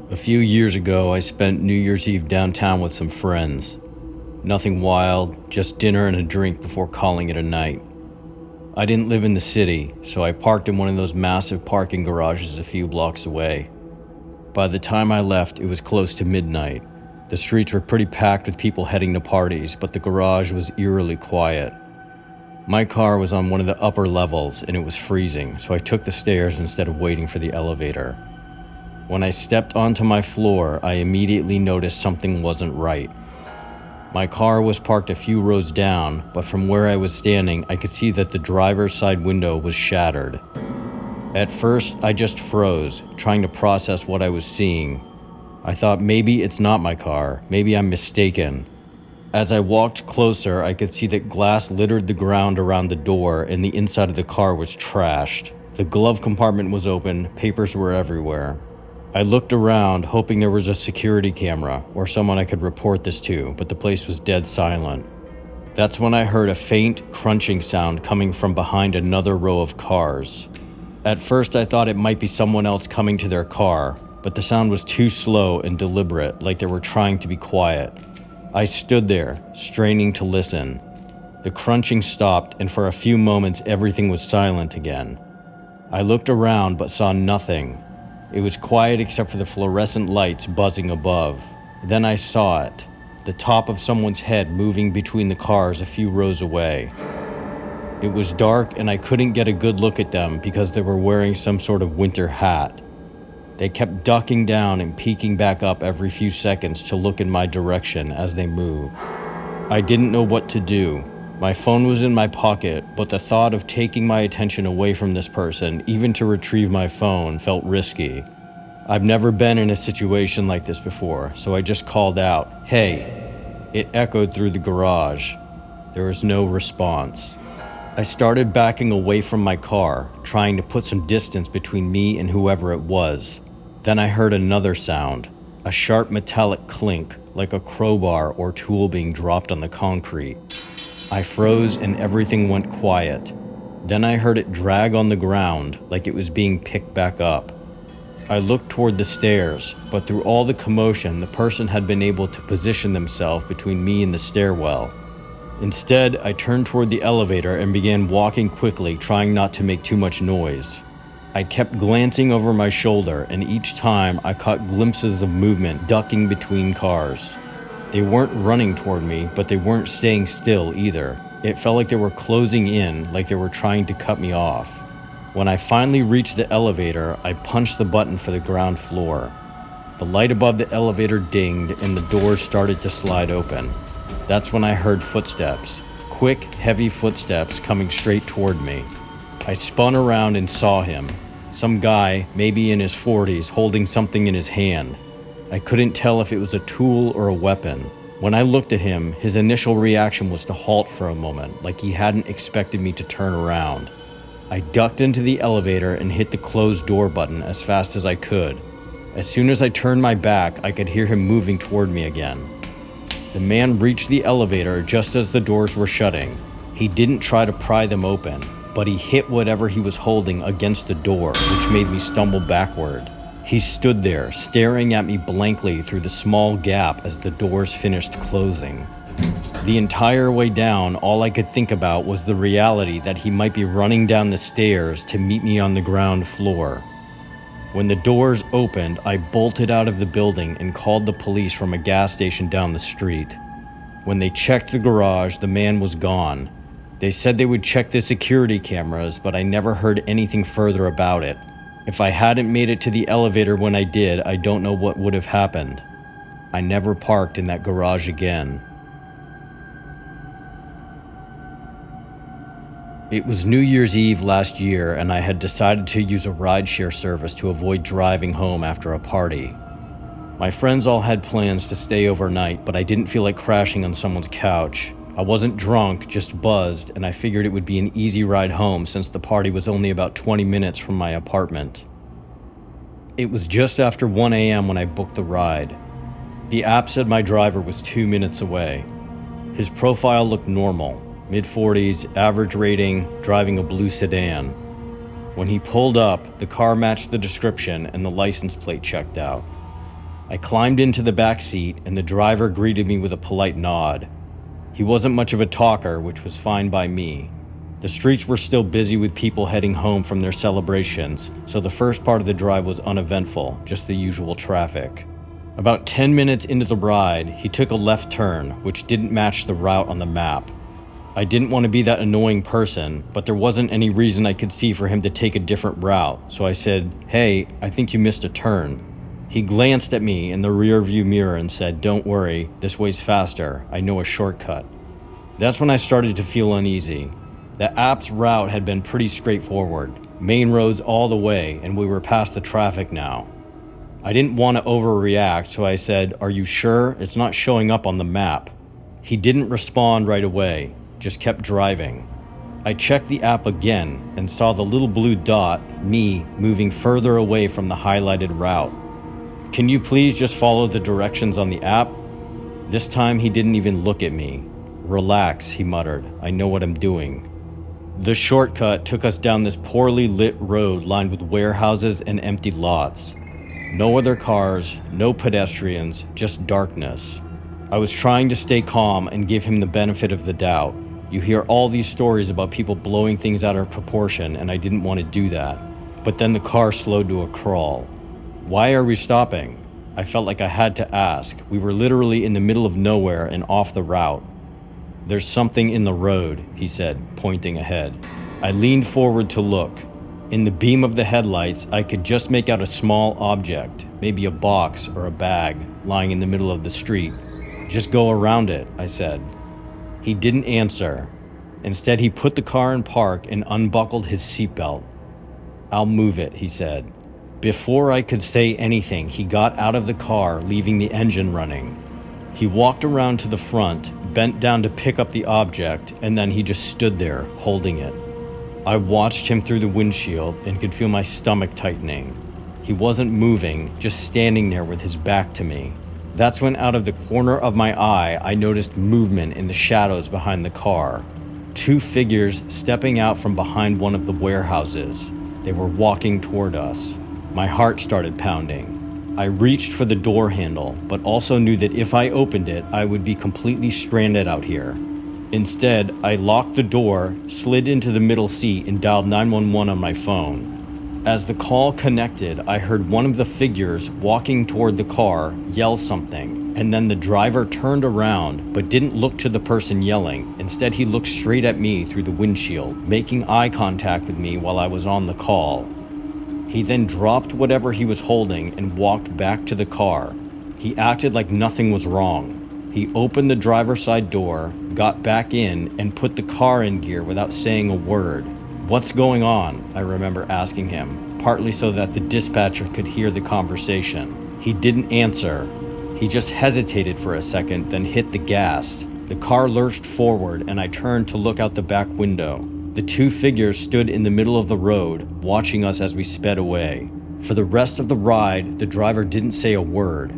A few years ago, I spent New Year's Eve downtown with some friends. Nothing wild, just dinner and a drink before calling it a night. I didn't live in the city, so I parked in one of those massive parking garages a few blocks away. By the time I left, it was close to midnight. The streets were pretty packed with people heading to parties, but the garage was eerily quiet. My car was on one of the upper levels and it was freezing, so I took the stairs instead of waiting for the elevator. When I stepped onto my floor, I immediately noticed something wasn't right. My car was parked a few rows down, but from where I was standing, I could see that the driver's side window was shattered. At first, I just froze, trying to process what I was seeing. I thought maybe it's not my car, maybe I'm mistaken. As I walked closer, I could see that glass littered the ground around the door and the inside of the car was trashed. The glove compartment was open, papers were everywhere. I looked around, hoping there was a security camera or someone I could report this to, but the place was dead silent. That's when I heard a faint, crunching sound coming from behind another row of cars. At first, I thought it might be someone else coming to their car, but the sound was too slow and deliberate, like they were trying to be quiet. I stood there, straining to listen. The crunching stopped, and for a few moments, everything was silent again. I looked around but saw nothing. It was quiet except for the fluorescent lights buzzing above. Then I saw it, the top of someone's head moving between the cars a few rows away. It was dark and I couldn't get a good look at them because they were wearing some sort of winter hat. They kept ducking down and peeking back up every few seconds to look in my direction as they moved. I didn't know what to do. My phone was in my pocket, but the thought of taking my attention away from this person, even to retrieve my phone, felt risky. I've never been in a situation like this before, so I just called out, "Hey!" It echoed through the garage. There was no response. I started backing away from my car, trying to put some distance between me and whoever it was. Then I heard another sound, a sharp metallic clink, like a crowbar or tool being dropped on the concrete. I froze and everything went quiet. Then I heard it drag on the ground like it was being picked back up. I looked toward the stairs, but through all the commotion, the person had been able to position themselves between me and the stairwell. Instead, I turned toward the elevator and began walking quickly, trying not to make too much noise. I kept glancing over my shoulder, and each time I caught glimpses of movement ducking between cars. They weren't running toward me, but they weren't staying still either. It felt like they were closing in, like they were trying to cut me off. When I finally reached the elevator, I punched the button for the ground floor. The light above the elevator dinged and the doors started to slide open. That's when I heard footsteps. Quick, heavy footsteps coming straight toward me. I spun around and saw him. Some guy, maybe in his 40s, holding something in his hand. I couldn't tell if it was a tool or a weapon. When I looked at him, his initial reaction was to halt for a moment, like he hadn't expected me to turn around. I ducked into the elevator and hit the closed door button as fast as I could. As soon as I turned my back, I could hear him moving toward me again. The man reached the elevator just as the doors were shutting. He didn't try to pry them open, but he hit whatever he was holding against the door, which made me stumble backward. He stood there, staring at me blankly through the small gap as the doors finished closing. The entire way down, all I could think about was the reality that he might be running down the stairs to meet me on the ground floor. When the doors opened, I bolted out of the building and called the police from a gas station down the street. When they checked the garage, the man was gone. They said they would check the security cameras, but I never heard anything further about it. If I hadn't made it to the elevator when I did, I don't know what would have happened. I never parked in that garage again. It was New Year's Eve last year, and I had decided to use a rideshare service to avoid driving home after a party. My friends all had plans to stay overnight, but I didn't feel like crashing on someone's couch. I wasn't drunk, just buzzed, and I figured it would be an easy ride home since the party was only about 20 minutes from my apartment. It was just after 1 a.m. when I booked the ride. The app said my driver was 2 minutes away. His profile looked normal, mid-40s, average rating, driving a blue sedan. When he pulled up, the car matched the description and the license plate checked out. I climbed into the back seat, and the driver greeted me with a polite nod. He wasn't much of a talker, which was fine by me. The streets were still busy with people heading home from their celebrations, so the first part of the drive was uneventful, just the usual traffic. About 10 minutes into the ride, he took a left turn, which didn't match the route on the map. I didn't want to be that annoying person, but there wasn't any reason I could see for him to take a different route, so I said, "Hey, I think you missed a turn." He glanced at me in the rearview mirror and said, "Don't worry, this way's faster. I know a shortcut." That's when I started to feel uneasy. The app's route had been pretty straightforward, main roads all the way, and we were past the traffic now. I didn't want to overreact, so I said, "Are you sure? It's not showing up on the map." He didn't respond right away, just kept driving. I checked the app again and saw the little blue dot, me, moving further away from the highlighted route. "Can you please just follow the directions on the app?" This time he didn't even look at me. "Relax," he muttered. "I know what I'm doing." The shortcut took us down this poorly lit road lined with warehouses and empty lots. No other cars, no pedestrians, just darkness. I was trying to stay calm and give him the benefit of the doubt. You hear all these stories about people blowing things out of proportion, and I didn't want to do that. But then the car slowed to a crawl. "Why are we stopping?" I felt like I had to ask. We were literally in the middle of nowhere and off the route. "There's something in the road," he said, pointing ahead. I leaned forward to look. In the beam of the headlights, I could just make out a small object, maybe a box or a bag, lying in the middle of the street. "Just go around it," I said. He didn't answer. Instead, he put the car in park and unbuckled his seatbelt. "I'll move it," he said. Before I could say anything, he got out of the car, leaving the engine running. He walked around to the front, bent down to pick up the object, and then he just stood there, holding it. I watched him through the windshield and could feel my stomach tightening. He wasn't moving, just standing there with his back to me. That's when out of the corner of my eye, I noticed movement in the shadows behind the car. Two figures stepping out from behind one of the warehouses. They were walking toward us. My heart started pounding. I reached for the door handle, but also knew that if I opened it, I would be completely stranded out here. Instead, I locked the door, slid into the middle seat, and dialed 911 on my phone. As the call connected, I heard one of the figures walking toward the car yell something, and then the driver turned around but didn't look to the person yelling. Instead, he looked straight at me through the windshield, making eye contact with me while I was on the call. He then dropped whatever he was holding and walked back to the car. He acted like nothing was wrong. He opened the driver's side door, got back in, and put the car in gear without saying a word. "What's going on?" I remember asking him, partly so that the dispatcher could hear the conversation. He didn't answer. He just hesitated for a second, then hit the gas. The car lurched forward, and I turned to look out the back window. The two figures stood in the middle of the road, watching us as we sped away. For the rest of the ride, the driver didn't say a word.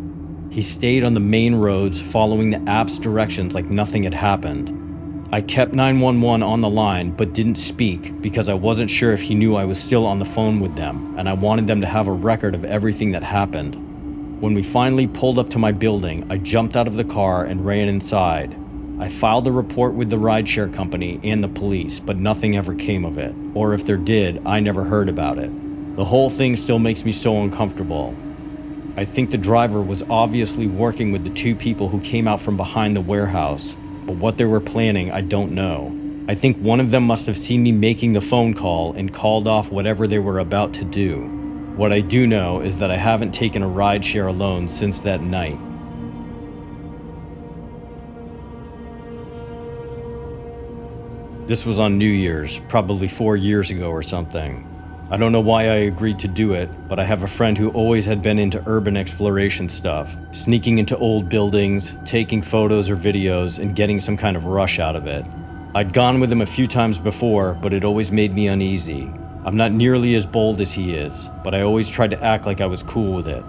He stayed on the main roads, following the app's directions like nothing had happened. I kept 911 on the line, but didn't speak because I wasn't sure if he knew I was still on the phone with them, and I wanted them to have a record of everything that happened. When we finally pulled up to my building, I jumped out of the car and ran inside. I filed a report with the rideshare company and the police, but nothing ever came of it. Or if there did, I never heard about it. The whole thing still makes me so uncomfortable. I think the driver was obviously working with the two people who came out from behind the warehouse, but what they were planning, I don't know. I think one of them must have seen me making the phone call and called off whatever they were about to do. What I do know is that I haven't taken a rideshare alone since that night. This was on New Year's, probably 4 years ago or something. I don't know why I agreed to do it, but I have a friend who always had been into urban exploration stuff, sneaking into old buildings, taking photos or videos, and getting some kind of rush out of it. I'd gone with him a few times before, but it always made me uneasy. I'm not nearly as bold as he is, but I always tried to act like I was cool with it.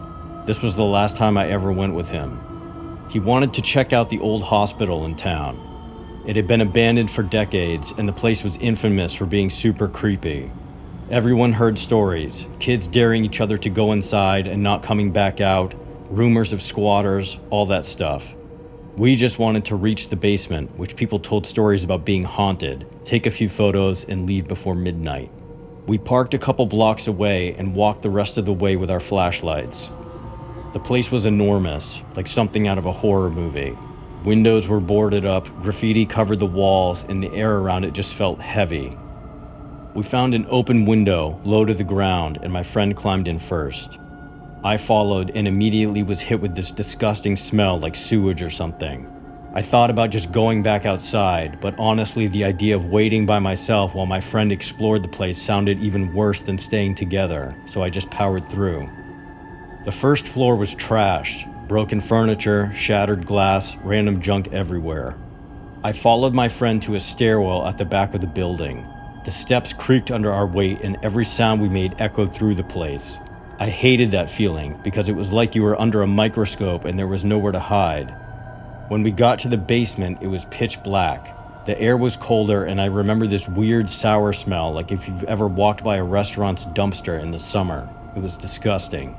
This was the last time I ever went with him. He wanted to check out the old hospital in town. It had been abandoned for decades, and the place was infamous for being super creepy. Everyone heard stories, kids daring each other to go inside and not coming back out, rumors of squatters, all that stuff. We just wanted to reach the basement, which people told stories about being haunted, take a few photos, and leave before midnight. We parked a couple blocks away and walked the rest of the way with our flashlights. The place was enormous, like something out of a horror movie. Windows were boarded up, graffiti covered the walls, and the air around it just felt heavy. We found an open window low to the ground, and my friend climbed in first. I followed and immediately was hit with this disgusting smell like sewage or something. I thought about just going back outside, but honestly the idea of waiting by myself while my friend explored the place sounded even worse than staying together, so I just powered through. The first floor was trashed, broken furniture, shattered glass, random junk everywhere. I followed my friend to a stairwell at the back of the building. The steps creaked under our weight and every sound we made echoed through the place. I hated that feeling because it was like you were under a microscope and there was nowhere to hide. When we got to the basement, it was pitch black. The air was colder and I remember this weird sour smell like if you've ever walked by a restaurant's dumpster in the summer. It was disgusting.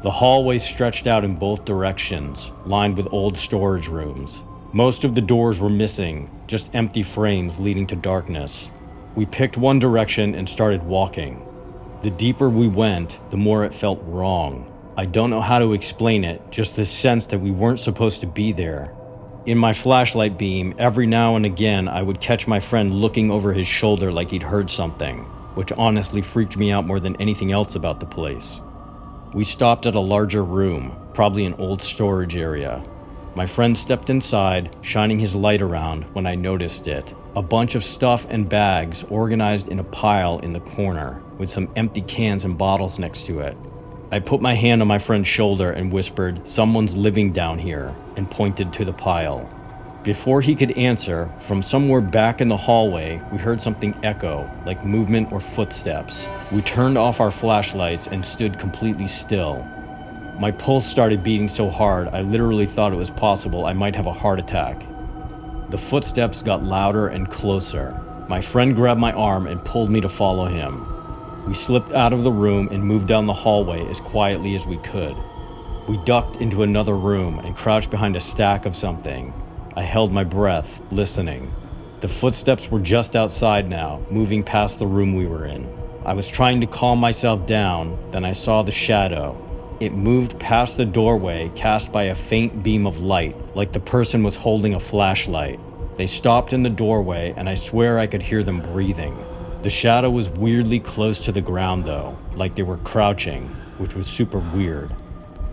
The hallway stretched out in both directions, lined with old storage rooms. Most of the doors were missing, just empty frames leading to darkness. We picked one direction and started walking. The deeper we went, the more it felt wrong. I don't know how to explain it, just this sense that we weren't supposed to be there. In my flashlight beam, every now and again I would catch my friend looking over his shoulder like he'd heard something, which honestly freaked me out more than anything else about the place. We stopped at a larger room, probably an old storage area. My friend stepped inside, shining his light around when I noticed it. A bunch of stuff and bags organized in a pile in the corner, with some empty cans and bottles next to it. I put my hand on my friend's shoulder and whispered, "Someone's living down here," and pointed to the pile. Before he could answer, from somewhere back in the hallway, we heard something echo, like movement or footsteps. We turned off our flashlights and stood completely still. My pulse started beating so hard, I literally thought it was possible I might have a heart attack. The footsteps got louder and closer. My friend grabbed my arm and pulled me to follow him. We slipped out of the room and moved down the hallway as quietly as we could. We ducked into another room and crouched behind a stack of something. I held my breath, listening. The footsteps were just outside now, moving past the room we were in. I was trying to calm myself down, then I saw the shadow. It moved past the doorway, cast by a faint beam of light, like the person was holding a flashlight. They stopped in the doorway, and I swear I could hear them breathing. The shadow was weirdly close to the ground though, like they were crouching, which was super weird.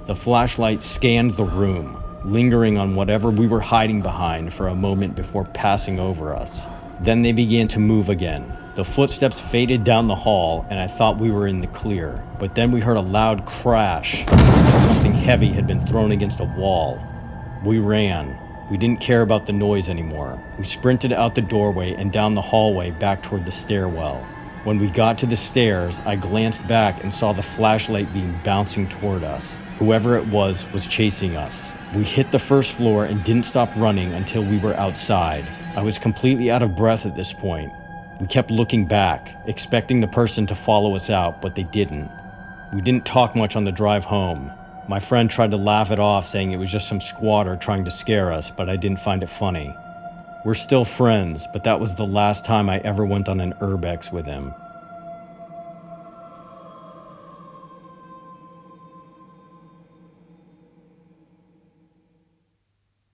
The flashlight scanned the room, lingering on whatever we were hiding behind for a moment before passing over us. Then they began to move again. The footsteps faded down the hall, and I thought we were in the clear. But then we heard a loud crash, like something heavy had been thrown against a wall. We ran. We didn't care about the noise anymore. We sprinted out the doorway and down the hallway back toward the stairwell. When we got to the stairs, I glanced back and saw the flashlight beam bouncing toward us. Whoever it was chasing us. We hit the first floor and didn't stop running until we were outside. I was completely out of breath at this point. We kept looking back, expecting the person to follow us out, but they didn't. We didn't talk much on the drive home. My friend tried to laugh it off, saying it was just some squatter trying to scare us, but I didn't find it funny. We're still friends, but that was the last time I ever went on an urbex with him.